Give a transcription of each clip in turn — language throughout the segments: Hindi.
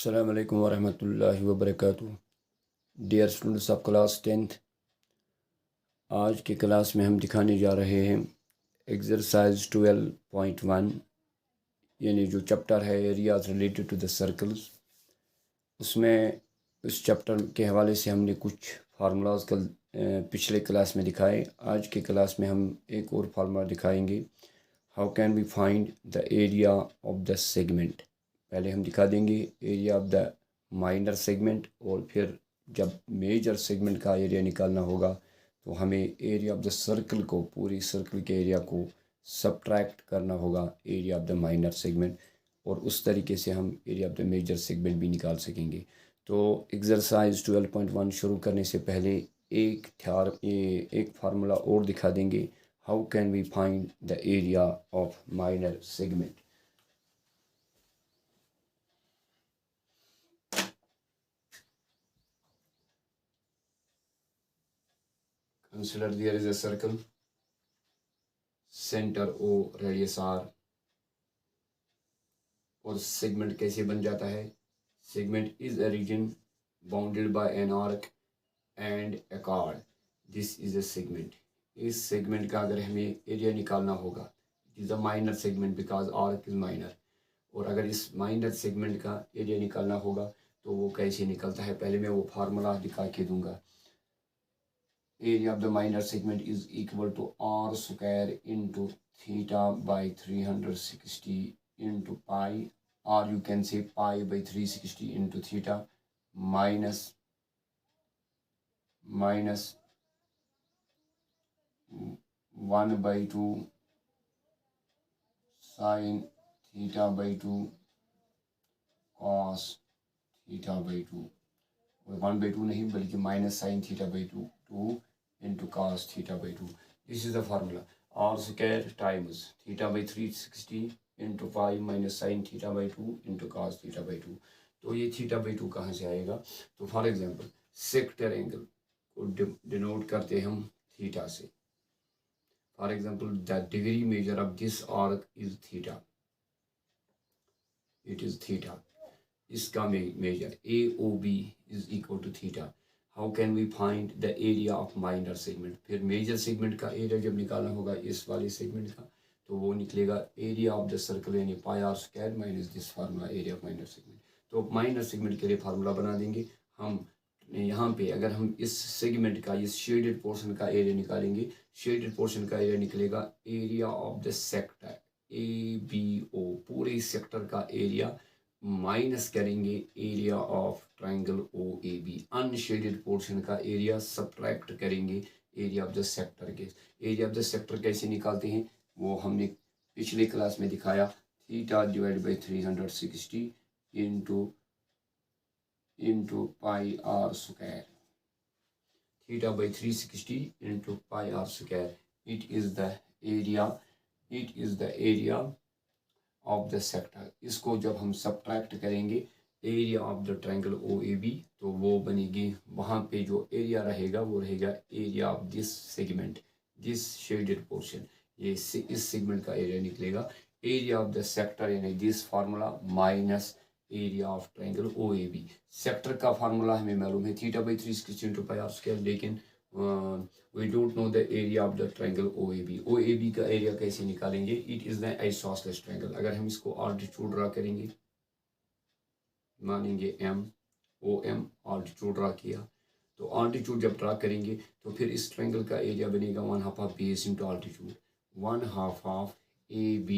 अस्सलाम वालेकुम वरहमतुल्लाहि वबरकातुहू। Dear students of class 10th, आज के क्लास में हम दिखाने जा रहे हैं एक्सरसाइज 12.1 यानी जो चैप्टर है areas related to the circles. उसमें उस चैप्टर के हवाले से हमने कुछ फार्मूलाज कल पिछले क्लास में दिखाए। आज के क्लास में हम एक और फार्मूला दिखाएंगे, how can we find the area of the segment. पहले हम दिखा देंगे area of the minor segment, और फिर जब मेजर सेगमेंट का एरिया निकालना होगा तो हमें एरिया ऑफ द सर्कल को, पूरी सर्कल के एरिया को सब्ट्रैक्ट करना होगा area of the minor segment, और उस तरीके से हम area of the major segment भी निकाल सकेंगे। तो एक्सरसाइज 12.1 शुरू करने से पहले एक फार्मूला और दिखा देंगे, how can we find the area of minor segment. Consider there is a circle, center O, radius R, और सेगमेंट कैसे बन जाता है। Segment is a reason bounded by an arc and A card, this is a segment. इस सेगमेंट का अगर हमें एरिया निकालना होगा, it is a minor segment because arc is minor, और अगर इस माइनर सेगमेंट का एरिया निकालना होगा तो वो कैसे निकलता है, पहले मैं वो फार्मूला दिखा के दूंगा। Area of the minor segment is equal to r square into theta by 360 into pi, or you can say pi by 360 into theta minus 1 by 2 sin theta by 2 cos theta by 2, 1 by 2 नहीं बल्कि minus sin theta by 2 into cos theta by 2. This is the formula, r square times theta by 360 into 5 minus sin theta by 2 into cos theta by 2. तो ये theta by 2 कहाँ से आएगा, तो फॉर एग्जांपल सेक्टर एंगल को डिनोट करते हम थीटा से। For example the degree measure of this arc is theta, it is theta. इसका measure AOB is equal to theta. How can we find the area of minor segment. फिर मेजर सेगमेंट का एरिया जब निकालना होगा इस वाले सेगमेंट का, तो वो निकलेगा एरिया ऑफ द सर्कल यानी pi r square minus this formula area of minor segment. तो माइनर सेगमेंट के लिए फार्मूला बना देंगे हम। यहाँ पे अगर हम इस सेगमेंट का, इस शेडेड पोर्शन का एरिया निकालेंगे, शेडेड पोर्शन का एरिया निकलेगा area of the sector ABO, पूरे सेक्टर का एरिया माइनस करेंगे area of triangle OAB, unshaded portion का एरिया सब्ट्रैक्ट करेंगे एरिया ऑफ द सेक्टर के। एरिया ऑफ द सेक्टर कैसे निकालते हैं वो हमने पिछले क्लास में दिखाया, theta divide by 360 into pi r square, theta by 360 into pi r square, it is the area of the sector. इसको जब हम सब्ट्रैक्ट करेंगे area of the triangle OAB, तो वो बनेगी, वहाँ पे जो एरिया रहेगा वो रहेगा area of this segment, this shaded portion, ये इस सेगमेंट का एरिया निकलेगा एरिया ऑफ द सेक्टर यानी this formula minus area of triangle OAB। Sector का फार्मूला हमें मालूम है theta by 360 into pi r square, लेकिन we don't know the area of the triangle OAB। OAB का एरिया कैसे निकालेंगे, it is the isosceles triangle. अगर हम इसको आल्टीट्यूड ड्रा करेंगे, मानेंगे OM, आल्टीट्यूड ड्रा किया, तो आल्टीट्यूड जब ड्रा करेंगे तो फिर इस ट्रायंगल का एरिया बनेगा 1/2 of base into altitude, 1/2 of AB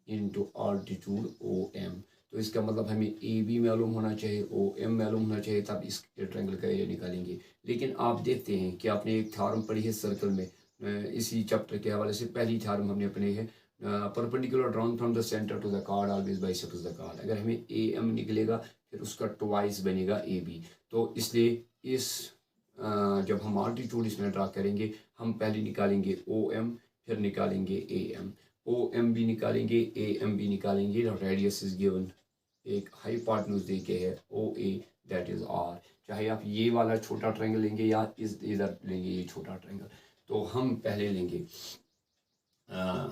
into altitude OM। तो इसका मतलब हमें AB मालूम होना चाहिए, OM मालूम होना चाहिए, तब इस ट्रायंगल का एरिया निकालेंगे। लेकिन आप देखते हैं कि आपने एक थ्योरम पढ़ी है सर्कल में, इसी चैप्टर के हवाले से पहली थ्योरम हमने पढ़ी है, perpendicular drawn from the centre to the chord always bisects the chord. अगर हमें AM निकलेगा फिर उसका ट्वाइस बनेगा AB। तो इसलिए इस जब हम आल्टीट्यूड इसमें ड्रा करेंगे, हम पहले निकालेंगे OM, फिर निकालेंगे AM, OM भी निकालेंगे, AM भी निकालेंगे। रेडियस इज गिवन, एक हाइपोटेन्यूज दे के है OA, दैट इज R। चाहे आप ये वाला छोटा ट्रायंगल लेंगे या इधर लेंगे ये छोटा ट्रायंगल, तो हम पहले लेंगे,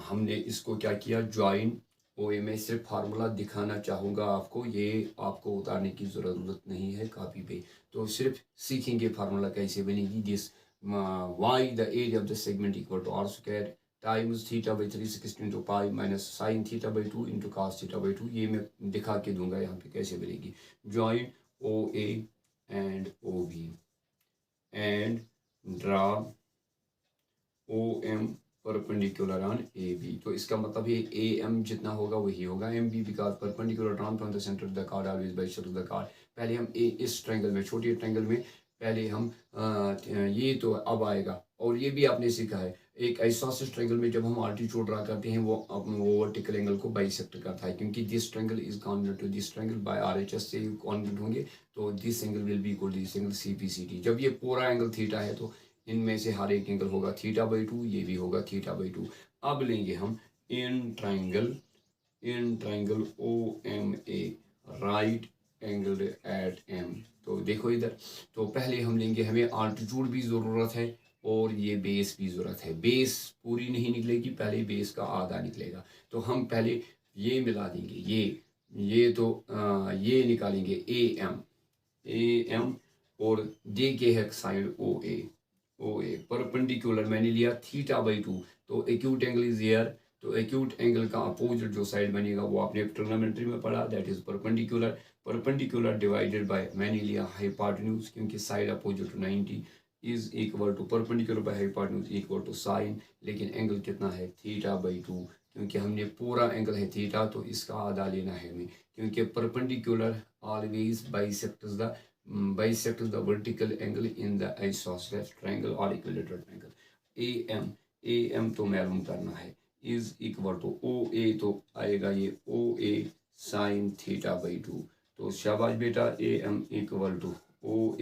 हमने इसको क्या किया, ज्वाइन ओ ए। मैं सिर्फ फार्मूला दिखाना चाहूँगा आपको, ये आपको उतारने की ज़रूरत नहीं है कापी पे। तो सिर्फ सीखेंगे फार्मूला कैसे बनेगी। This why the area of the segment equal to r square times theta by 360 into pi minus sine theta by 2 into cos theta by 2। ये मैं दिखा के दूंगा यहाँ पे कैसे बनेगी। Join O A and O B and draw O M perpendicular on A B. तो इसका मतलब ये ए एम जितना होगा वही होगा M B, because perpendicular drawn from the centre of the chord always by centre of the chord. पहले हम इस ट्रायंगल में, छोटे ट्रायंगल में पहले हम ये तो अब आएगा। और ये भी आपने सीखा है, एक आइसोसेलेस ट्रायंगल में जब हम आल्टीट्यूड ड्रा करते हैं वो वर्टिकल एंगल को बाइसेक्ट करता है, क्योंकि this triangle is congruent to this triangle by RHS से कॉन्वेंट होंगे। तो this angle will be equal to this angle CPCT. जब ये पूरा एंगल थीटा है तो इनमें से हर एक एंगल होगा थीटा बाई 2, ये भी होगा थीटा बाई 2। अब लेंगे हम in triangle O M A right angle at M. तो देखो इधर, तो पहले हम लेंगे, हमें आल्टीट्यूड भी ज़रूरत है और ये बेस भी ज़रूरत है। बेस पूरी नहीं निकलेगी, पहले बेस का आधा निकलेगा। तो हम पहले ये मिला देंगे, ये तो ये निकालेंगे ए एम और दे के है साइड ओ ए परपेंडिकुलर मैंने लिया थीटा बाई 2। तो एक्यूट एंगल इज हियर, तो एक्यूट एंगल का अपोजिट जो साइड बनेगा वो आपने ट्रिग्नोमेट्री में पढ़ा, that is perpendicular divided by मैंने लिया हाइपोटेन्यूज, क्योंकि side opposite to 90 is equal to perpendicular by hypotenuse equal to sine. लेकिन एंगल कितना है थीटा बाई 2, क्योंकि हमने पूरा एंगल है थीटा तो इसका आधा लेना है हमें, क्योंकि perpendicular always bisects the vertical angle in the isosceles triangle or equilateral triangle। am तो मालूम करना है, is equal to O A, तो आएगा ये O A sine theta by 2। तो शाबाश बेटा, A M equal to O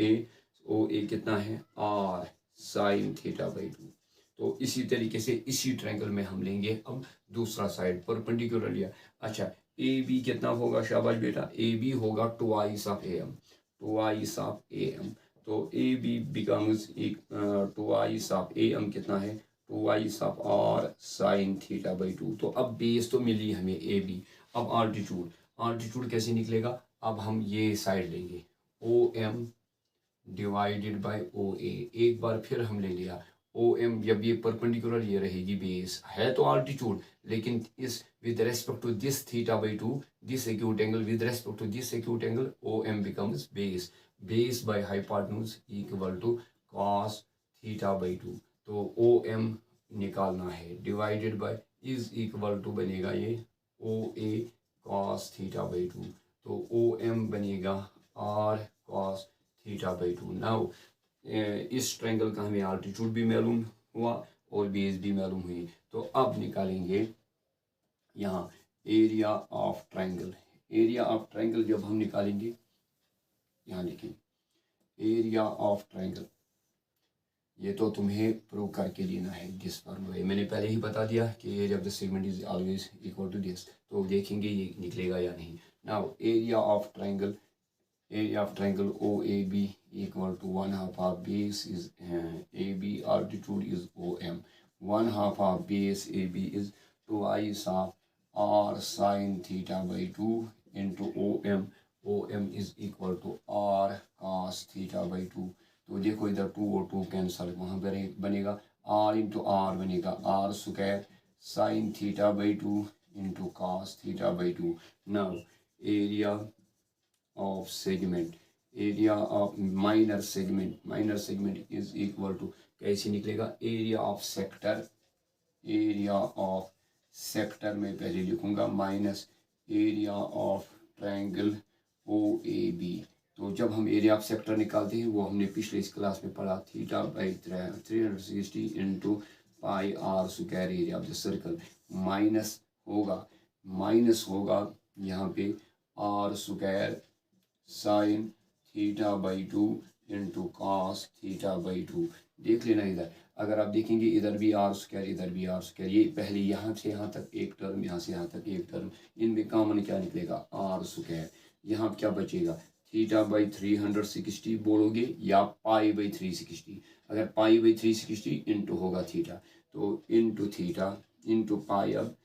A कितना है आर साइन थीटा बाई 2। तो इसी तरीके से इसी ट्रायंगल में हम लेंगे अब दूसरा साइड परपेंडिकुलर लिया। अच्छा, ए बी कितना होगा शाबाश बेटा, ए बी होगा twice of A M, twice of A M. तो A B becomes twice of A M कितना है twice of r sine theta by 2। तो अब बेस तो मिली हमें ए बी। अब आल्टीट्यूड कैसे निकलेगा, अब हम ये साइड लेंगे ओ एम डिवाइडेड बाय ओ ए। एक बार फिर हम ले लिया ओ एम, जब ये परपेंडिकुलर ये रहेगी बेस है तो आल्टीट्यूड, लेकिन इस with respect to this theta by 2, this acute angle with respect to this acute angle, OM becomes base by hypotenuse equal to cos theta by 2। तो OM निकालना है, divided by is equal to बनेगा ये OA cos theta by 2। तो OM बनेगा R cos theta by 2। Now इस ट्रायंगल का हमें आल्टीट्यूड भी मालूम हुआ और बेस भी मालूम हुई। तो अब निकालेंगे यहाँ एरिया ऑफ ट्रायंगल जब हम निकालेंगे, यहाँ लिखें एरिया ऑफ ट्रायंगल, ये तो तुम्हें प्रूव करके लेना है दिस फार्मूला। मैंने पहले ही बता दिया कि area of the segment is always equal to this, तो देखेंगे ये निकलेगा या नहीं। Now area of triangle O A B equal to 1/2 of base is A B, altitude is O M, 1/2 of base A B is twice of r sin theta by 2 into OM is equal to r cos theta by 2। तो देखो इधर 2 और 2 कैंसल, वहाँ बनेगा r इंटू आर बनेगा r square sin theta by 2 into cos theta by 2। Now area of minor segment is equal to कैसे निकलेगा, एरिया ऑफ सेक्टर में पहले लिखूंगा minus area of triangle O A B. तो जब हम एरिया ऑफ सेक्टर निकालते हैं वो हमने पिछले इस क्लास में पढ़ा, theta by 360 into pi r square area of the circle, minus होगा यहाँ पे r square sine theta by 2 into cos theta by 2। देख लेना इधर, अगर आप देखेंगे इधर भी आर स्क्वायर इधर भी आर स्क्वायर, ये पहले यहाँ से यहाँ तक एक टर्म, यहाँ से यहाँ तक एक टर्म, इनमें कॉमन क्या निकलेगा आर स्क्वायर। यहाँ क्या बचेगा थीटा बाई 360 बोलोगे या पाई बाई 360। अगर पाई बाई 360 इंटू होगा थीटा, तो इंटू थीटा इंटू पाई। अब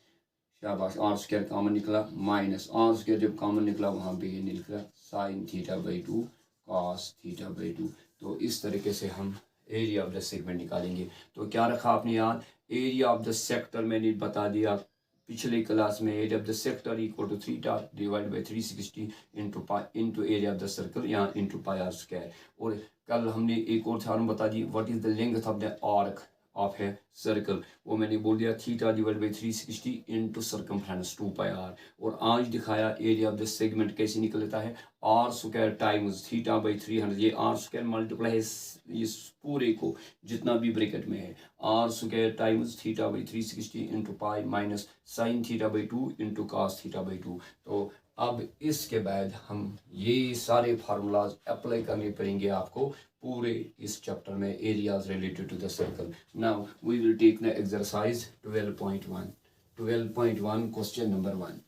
शाबाश, आर स्क्वायर कॉमन निकला, माइनस आर स्क्वायर जब कॉमन निकला वहाँ पे ये निकला sign theta by 2 cos theta by 2। तो इस तरीके से हम एरिया ऑफ द सेगमेंट निकालेंगे। तो क्या रखा आपने याद, एरिया ऑफ द सेक्टर मैंने बता दिया पिछले क्लास में, area of the sector equal to theta divide by 360 into area of the circle या इंटू पाई आर स्क्वायर। और कल हमने एक और थ्योरम बता दी, what is the length of the arc of है सर्कल, वो मैंने बोल दिया theta divide by 360 into circumference 2 pi r. और आज दिखाया एरिया ऑफ द सेगमेंट कैसे निकलता है, r square times theta by 300, ये आर स्क्वायर मल्टीप्लाई है इस पूरे को जितना भी ब्रैकेट में है, r square times theta by 360 into pi minus sine theta by 2 into cos theta by 2। तो अब इसके बाद हम ये सारे फार्मूलाज अप्लाई करने पड़ेंगे आपको पूरे इस चैप्टर में, areas related to the circle. Now we will take the exercise 12.1 question number 1।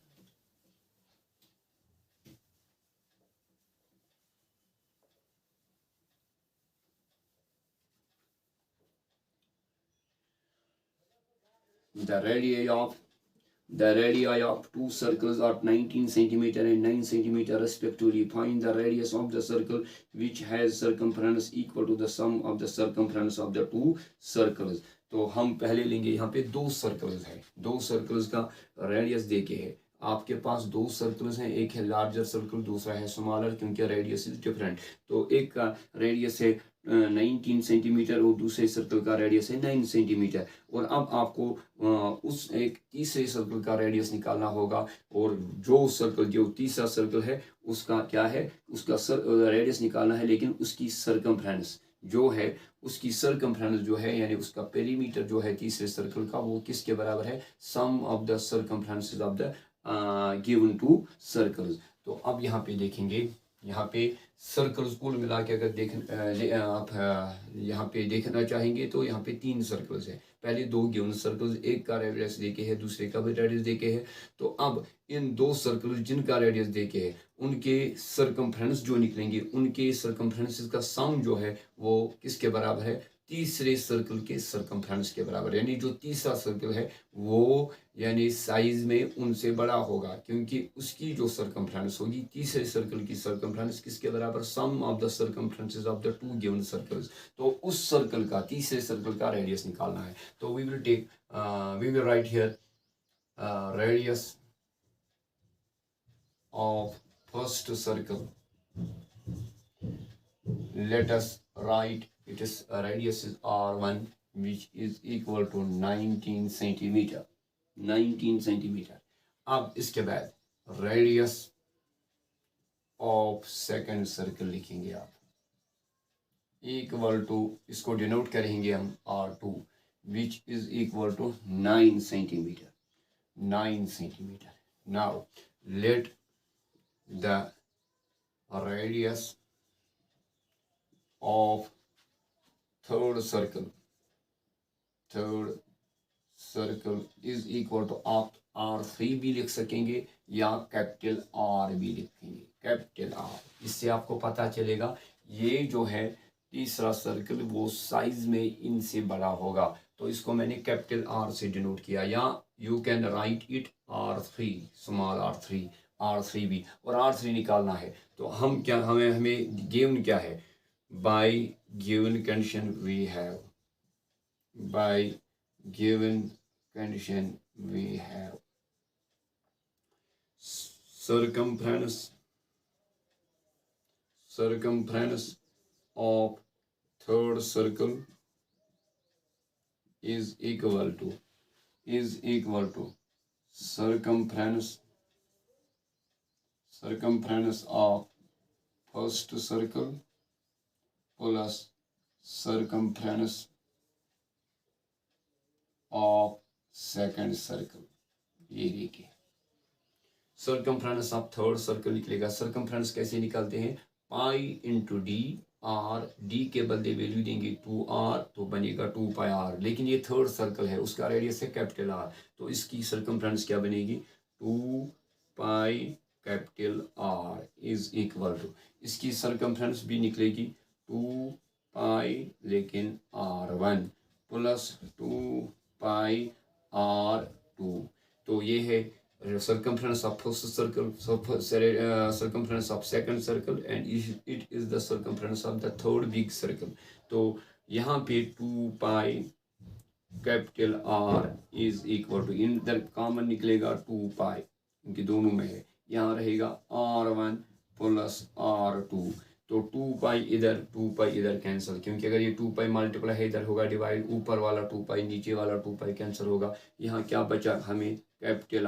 The radii of two circles are 19 cm and 9 cm respectively. Find the radius of the circle which has circumference equal to the sum of the circumference of the two circles. तो हम पहले लेंगे यहाँ पे दो सर्कल्स है, दो सर्कल्स का रेडियस देके है आपके पास, दो सर्कल्स हैं, एक है लार्जर सर्कल दूसरा है स्मॉलर, क्योंकि रेडियस इज डिफरेंट। तो एक का रेडियस है 19 सेंटीमीटर और दूसरे सर्कल का रेडियस है 9 सेंटीमीटर। और अब आपको उस एक तीसरे सर्कल का रेडियस निकालना होगा, और जो सर्कल जो तीसरा सर्कल है उसका क्या है, उसका रेडियस निकालना है, लेकिन उसकी सरकमफ्रेंस जो है, उसकी सरकमफ्रेंस जो है यानी उसका पेरीमीटर जो है तीसरे सर्कल का, वो किसके बराबर है, sum of the circumferences of the given two circles. तो अब यहाँ पे देखेंगे, यहाँ पे सर्कल्स कुल मिला के अगर आप यहाँ पे देखना चाहेंगे तो यहाँ पे तीन सर्कल्स है, पहले दो गिवन सर्कल्स, एक का रेडियस देके है दूसरे का भी रेडियस देके है। तो अब इन दो सर्कल्स जिनका रेडियस देके है उनके सरकमफ्रेंस जो निकलेंगे, उनके सरकमफ्रेंसेस का सम जो है वो किसके बराबर है, तीसरे सर्कल के सरकमफ्रेंस के बराबर। यानी जो तीसरा सर्कल है वो यानी साइज में उनसे बड़ा होगा, क्योंकि उसकी जो सरकमफ्रेंस होगी तीसरे सर्कल की सरकमफ्रेंस किसके बराबर, sum of the circumferences of the two given circles. तो उस सर्कल का तीसरे सर्कल का रेडियस निकालना है। तो we will write here radius of first circle, let us write it is radius is r1 which is equal to 19 centimeter, 19 centimeter। अब इसके बाद रेडियस ऑफ सेकंड सर्कल लिखेंगे आप, इक्वल टू, इसको डिनोट करेंगे हम r2 which is equal to 9 centimeter, 9 centimeter। now let the radius of third circle is equal to आप R3 भी लिख सकेंगे या कैपिटल R भी लिखेंगे, कैपिटल R। इससे आपको पता चलेगा ये जो है तीसरा सर्कल वो साइज में इनसे बड़ा होगा, तो इसको मैंने कैपिटल R से डिनोट किया, या you can write it R3, small R3 भी, और R3 निकालना है। तो हम क्या, हमें गिवन क्या है, by given condition we have, by given condition we have circumference of third circle is equal to circumference of first circle plus circumference of second circle। ये देखिए सर्कमफ्रेंस ऑफ थर्ड सर्कल निकलेगा। सर्कमफ्रेंस कैसे निकालते हैं, pi into D, R, D के बदले वैल्यू देंगे 2r तो बनेगा 2 पाई आर, लेकिन ये थर्ड सर्कल है उसका रेडियस है कैपिटल आर, तो इसकी सर्कमफ्रेंस क्या बनेगी, 2 pi capital R is equal to, इसकी सर्कमफ्रेंस भी निकलेगी 2 पाई लेकिन R1 प्लस 2 पाई R2। तो ये है circumference of first circle, circumference of second circle, and it is the circumference of the third big circle. तो यहाँ पे 2 pi capital R is equal to, इधर कॉमन निकलेगा 2 पाई, इनके दोनों में है, यहाँ रहेगा R1 प्लस R2, तो 2 पाई इधर 2 पाई इधर कैंसिल, क्योंकि अगर ये 2 पाई मल्टीप्लाई है इधर होगा डिवाइड, ऊपर वाला 2 पाई नीचे वाला 2 पाई कैंसिल होगा, यहाँ क्या बचा हमें capital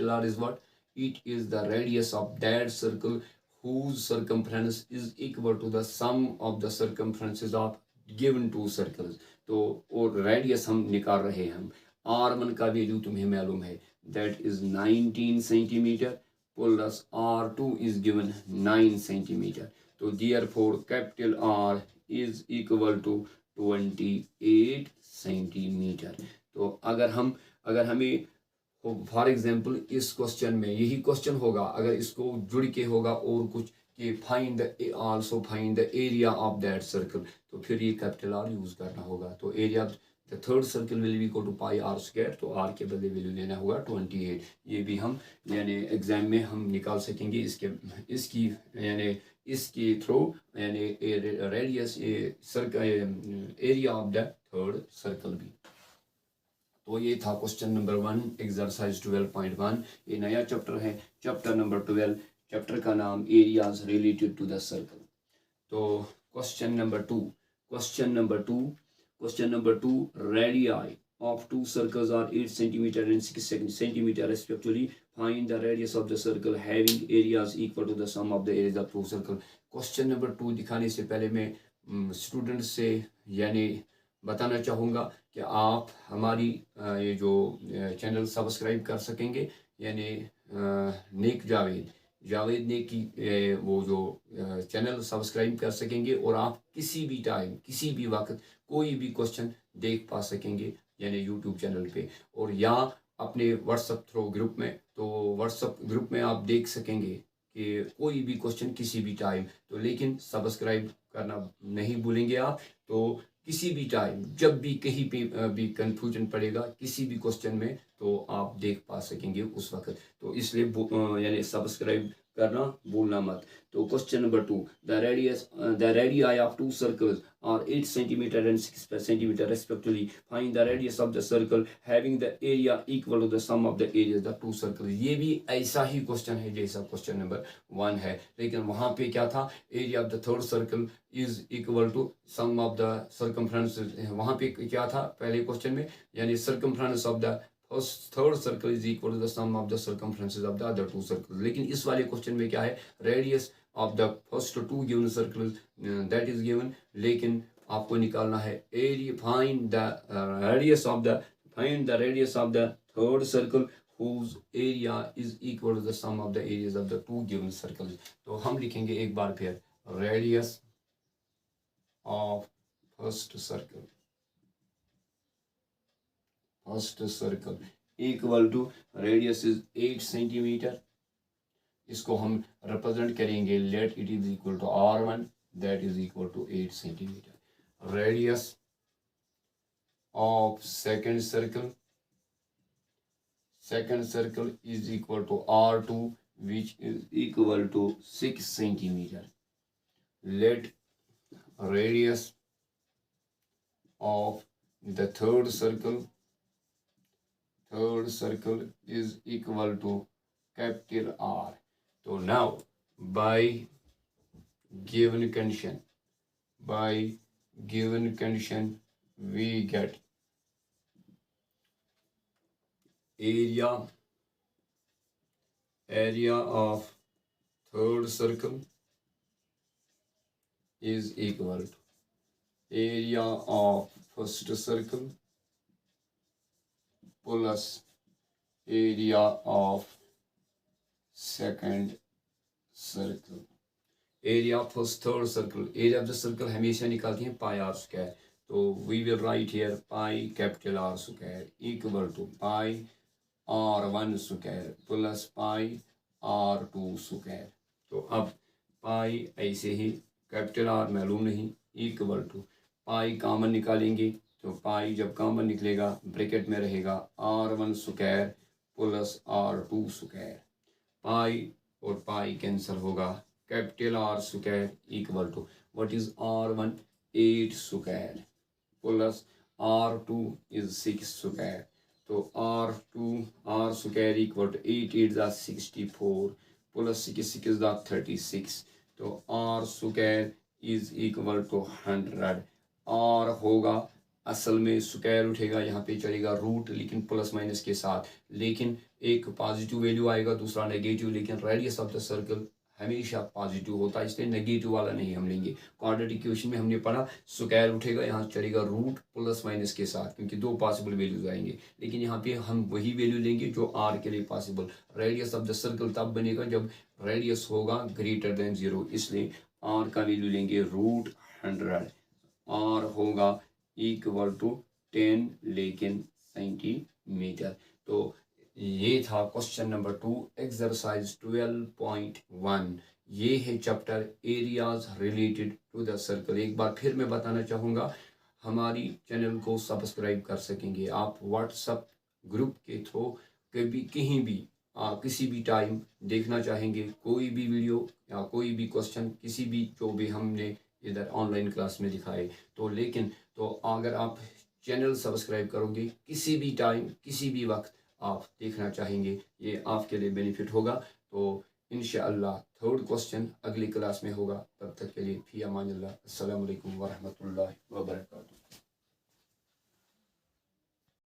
R is what, it is the radius of that circle whose circumference is equal to the sum of the circumferences of given two circles. तो और रेडियस हम निकाल रहे हैं, हम R1 का वैल्यू तुम्हें मालूम है, that is 19 centimetre plus R2 is given 9 centimetre, तो therefore capital R is equal to 28 centimetre. तो अगर हमें फॉर एग्जाम्पल इस क्वेश्चन में यही क्वेश्चन होगा, अगर इसको जुड़ के होगा और कुछ कि find the also find the area of that circle, तो फिर ये कैपिटल R यूज करना होगा। तो area of the third circle will be equal to pi R square, तो R के बदले वैल्यू लेना होगा 28। ये भी हम यानी एग्जाम में हम निकाल सकेंगे इसकी थ्रू, यानी radius area of the third circle भी। तो ये था क्वेश्चन नंबर 1 एक्सरसाइज 12.1। ये नया चैप्टर है, चैप्टर नंबर 12, चैप्टर का नाम areas related to the circle. तो question number two radii of two circles are 8 centimeter and 6 centimeter respectively. Find the radius of the circle having areas equal to the sum of the areas of two circle. Question number 2 दिखाने से पहले मैं स्टूडेंट से यानी बताना चाहूँगा कि आप हमारी ये जो चैनल सब्सक्राइब कर सकेंगे, यानी नेक जावेद ने की वो जो चैनल सब्सक्राइब कर सकेंगे, और आप किसी भी टाइम किसी भी वक्त कोई भी क्वेश्चन देख पा सकेंगे, यानी यूट्यूब चैनल पे, और या अपने व्हाट्सएप थ्रू ग्रुप में, तो व्हाट्सएप ग्रुप में आप देख सकेंगे कि कोई भी क्वेश्चन किसी भी टाइम, तो लेकिन सब्सक्राइब करना नहीं भूलेंगे आप। तो किसी भी टाइम जब भी कहीं पे भी कंफ्यूजन पड़ेगा किसी भी क्वेश्चन में, तो आप देख पा सकेंगे उस वक्त, तो इसलिए यानी सब्सक्राइब करना भूलना मत। तो question number 2, the radii of two circles are 8 centimetre and 6 centimetre respectively. Find the radius of the circle having the area equal to the sum of the areas the two circle. ये भी ऐसा ही क्वेश्चन है जैसा क्वेश्चन नंबर 1 है, लेकिन वहां पे क्या था, area of the third circle is equal to sum of the circumference. वहां पे क्या था पहले क्वेश्चन में, यानी circumference of the third circle is equal to the sum of the circumferences of the other two circle. लेकिन इस वाले क्वेश्चन में क्या है, radius of the first two given circle that is given, लेकिन आपको निकालना है area, find the radius of the third circle whose area is equal to the sum of the areas of the two given circles। तो हम लिखेंगे एक बार फिर, radius of first circle equal to radius is 8 centimetre. इसको हम रिप्रेजेंट करेंगे, let it is equal to R1 that is equal to 8 centimetre. Radius of second circle is equal to R2 which is equal to 6 centimeter. Let radius of the third circle is equal to capital R. So now by given condition we get area of third circle is equal to area of first circle plus area of second circle। Area of third circle, area of the circle हमेशा निकालते हैं पाई R स्क्वायर, तो we will write here pi capital R square equal to pi R1 square plus pi R2 square. तो अब पाई ऐसे ही, कैपिटल R मालूम नहीं, इक्वल टू पाई कॉमन निकालेंगे, तो पाई जब कॉमन निकलेगा ब्रैकेट में रहेगा R1 square plus R2 square, pi और पाई कैंसिल होगा, capital R square equal to what is R1 8 square plus R2 is 6 square, तो R स्क्वायर इक्वल टू 8 8 दा 64 प्लस 6 6 दा 36, तो R square is equal to 100। R होगा असल में स्क्वायर उठेगा, यहाँ पे चलेगा रूट लेकिन प्लस माइनस के साथ, लेकिन एक पॉजिटिव वैल्यू आएगा दूसरा नेगेटिव, लेकिन रेडियस ऑफ द सर्कल हमेशा पॉजिटिव होता है, इसलिए नेगेटिव वाला नहीं हम लेंगे। क्वाड्रेटिक इक्वेशन में हमने पढ़ा स्क्वायर उठेगा, यहाँ चलेगा रूट प्लस माइनस के साथ, क्योंकि दो पॉसिबल वैल्यूज आएंगे, लेकिन यहाँ पे हम वही वैल्यू लेंगे जो आर के लिए possible. Radius of the circle तब बनेगा जब रेडियस होगा ग्रेटर देन 0, इसलिए आर का वैल्यू लेंगे रूट 100। आर होगा इक्वल टू 10 लेकिन सेंटीमीटर। तो ये था क्वेश्चन नंबर 2 एक्सरसाइज 12.1। ये है chapter areas related to the circle. एक बार फिर मैं बताना चाहूँगा, हमारी चैनल को सब्सक्राइब कर सकेंगे आप व्हाट्सएप ग्रुप के थ्रू, कभी कहीं भी किसी भी टाइम देखना चाहेंगे कोई भी वीडियो या कोई भी क्वेश्चन, किसी भी जो भी हमने इधर ऑनलाइन क्लास में दिखाए, तो लेकिन तो अगर आप चैनल सब्सक्राइब करोगे किसी भी टाइम किसी भी वक्त आप देखना चाहेंगे, ये आपके लिए बेनिफिट होगा। तो इंशाअल्लाह थर्ड क्वेश्चन अगली क्लास में होगा, तब तक के लिए फी अमानिल्लाह, अस्सलामु अलैकुम वरहमतुल्लाहि वबरकातुहू।